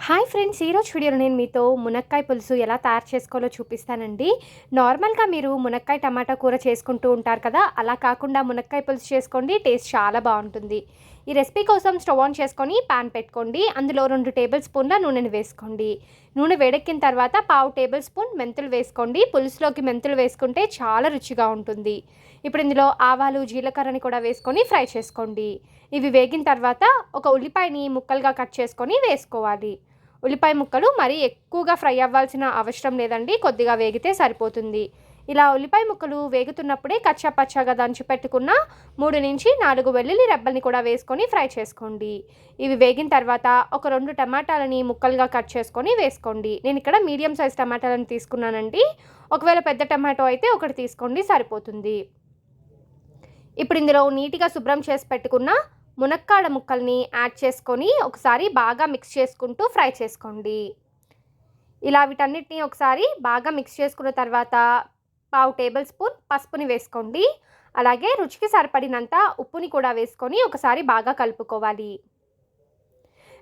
Hi friends, ఈరోజు వీడియోలో నేను మీతో మునక్కాయ పులుసు ఎలా తయారు చేసుకోవాలో చూపిస్తానండి. నార్మల్గా మీరు మునక్కాయ టమాటా కూర చేసుకుంటూ ఉంటారు కదా, అలా కాకుండా మునక్కాయ పులుసు చేసుకోండి, టేస్ట్ చాలా బాగుంటుంది. ఈ రెసిపీ కోసం స్టవ్ ఆన్ చేసుకొని పాన్ పెట్టుకోండి. అందులో 2 టేబుల్ స్పూన్ల నూనెను వేసుకోండి. నూనె వేడెక్కిన తర్వాత 1/2 టేబుల్ స్పూన్ మెంతులు వేసుకోండి. పులుసులోకి మెంతులు వేసుకుంటే చాలా రుచిగా ఉంటుంది. ఇప్పుడు ఇందులో ఆవాలు, జీలకర్రని కూడా వేసుకొని ఫ్రై చేసుకోండి. ఇవి వేగిన తర్వాత ఒక ఉల్లిపాయని ముక్కలుగా కట్ చేసుకొని వేసుకోవాలి. ఉల్లిపాయ ముక్కలు మరీ ఎక్కువగా ఫ్రై అవ్వాల్సిన అవసరం లేదండి, కొద్దిగా వేగితే సరిపోతుంది. ఇలా ఉల్లిపాయ ముక్కలు వేగుతున్నప్పుడే కచ్చా పచ్చాగా దంచి పెట్టుకున్న 3 నుంచి 4 వెల్లుల్లి రెబ్బల్ని కూడా వేసుకొని ఫ్రై చేసుకోండి. ఇవి వేగిన తర్వాత ఒక 2 టమాటాలని ముక్కలుగా కట్ చేసుకొని వేసుకోండి. నేను ఇక్కడ మీడియం సైజ్ టమాటాలను తీసుకున్నానండి. ఒకవేళ పెద్ద టమాటో అయితే ఒకటి తీసుకోండి, సరిపోతుంది. ఇప్పుడు ఇందులో నీట్గా శుభ్రం చేసి పెట్టుకున్న మునక్కాడ ముక్కల్ని యాడ్ చేసుకొని ఒకసారి బాగా మిక్స్ చేసుకుంటూ ఫ్రై చేసుకోండి. ఇలా వీటన్నిటిని ఒకసారి బాగా మిక్స్ చేసుకున్న తర్వాత 1/2 టేబుల్ స్పూన్ పసుపుని వేసుకోండి. అలాగే రుచికి సరిపడినంత ఉప్పుని కూడా వేసుకొని ఒకసారి బాగా కలుపుకోవాలి.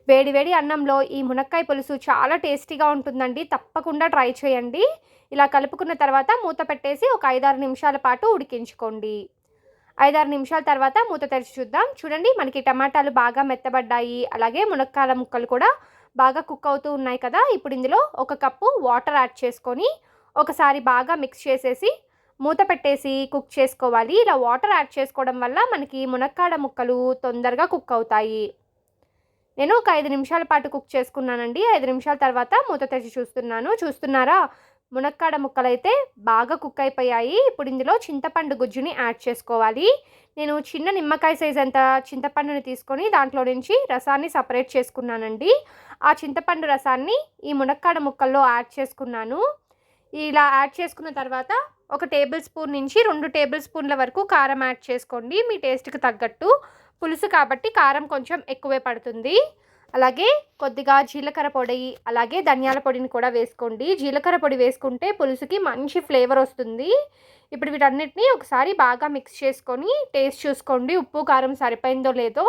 వేడివేడి అన్నంలో ఈ మునక్కాయ పులుసు చాలా టేస్టీగా ఉంటుందండి, తప్పకుండా ట్రై చేయండి. ఇలా కలుపుకున్న తర్వాత మూత పెట్టేసి ఒక 5-6 నిమిషాల పాటు ఉడికించుకోండి. 5-6 నిమిషాల తర్వాత మూత తెరిచి చూద్దాం. చూడండి, మనకి టమాటాలు బాగా మెత్తబడ్డాయి. అలాగే మునక్కాయల ముక్కలు కూడా బాగా కుక్ అవుతూ ఉన్నాయి కదా. ఇప్పుడు ఇందులో 1 కప్పు వాటర్ యాడ్ చేసుకొని ఒకసారి బాగా మిక్స్ చేసేసి మూత పెట్టేసి కుక్ చేసుకోవాలి. ఇలా వాటర్ యాడ్ చేసుకోవడం వల్ల మనకి మునక్కాడ ముక్కలు తొందరగా కుక్ అవుతాయి. నేను ఒక 5 నిమిషాల పాటు కుక్ చేసుకున్నానండి. 5 నిమిషాల తర్వాత మూత తెరిచి చూస్తున్నారా, మునక్కాడ ముక్కలైతే బాగా కుక్ అయిపోయాయి. ఇప్పుడు ఇందులో చింతపండు గుజ్జుని యాడ్ చేసుకోవాలి. నేను చిన్న నిమ్మకాయ సైజ్ అంత చింతపండుని తీసుకొని దాంట్లో నుంచి రసాన్ని సపరేట్ చేసుకున్నానండి. ఆ చింతపండు రసాన్ని ఈ మునక్కాడ ముక్కల్లో యాడ్ చేసుకున్నాను. ఇలా యాడ్ చేసుకున్న తర్వాత 1 టేబుల్ స్పూన్ నుంచి 2 టేబుల్ స్పూన్ల వరకు కారం యాడ్ చేసుకోండి. మీ టేస్ట్కి తగ్గట్టు, పులుసు కాబట్టి కారం కొంచెం ఎక్కువే పడుతుంది. అలాగే కొద్దిగా జీలకర్ర పొడి, అలాగే ధనియాల పొడిని కూడా వేసుకోండి. జీలకర్ర పొడి వేసుకుంటే పులుసుకి మంచి ఫ్లేవర్ వస్తుంది. ఇప్పుడు వీటన్నిటిని ఒకసారి బాగా మిక్స్ చేసుకొని టేస్ట్ చూసుకోండి, ఉప్పు కారం సరిపోయిందో లేదో.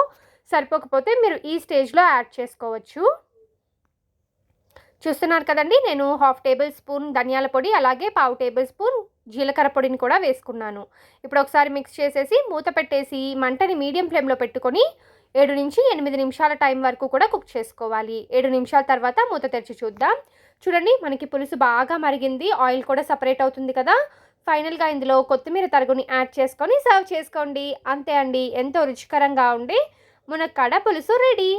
సరిపోకపోతే మీరు ఈ స్టేజ్లో యాడ్ చేసుకోవచ్చు. చూస్తున్నారు కదండి, నేను 1/2 టేబుల్ స్పూన్ ధనియాల పొడి, అలాగే 1/2 టేబుల్ స్పూన్ జీలకర్ర పొడిని కూడా వేసుకున్నాను. ఇప్పుడు ఒకసారి మిక్స్ చేసేసి మూత పెట్టేసి మంటని మీడియం ఫ్లేమ్లో పెట్టుకొని 7 నుంచి 8 నిమిషాల టైం వరకు కూడా కుక్ చేసుకోవాలి. 7 నిమిషాల తర్వాత మూత తెరిచి చూద్దాం. చూడండి, మనకి పులుసు బాగా మరిగింది, ఆయిల్ కూడా సపరేట్ అవుతుంది కదా. ఫైనల్గా ఇందులో కొత్తిమీర తరుగుని యాడ్ చేసుకొని సర్వ్ చేసుకోండి. అంతే అండి, ఎంతో రుచికరంగా ఉండే మునక్కాడ పులుసు రెడీ.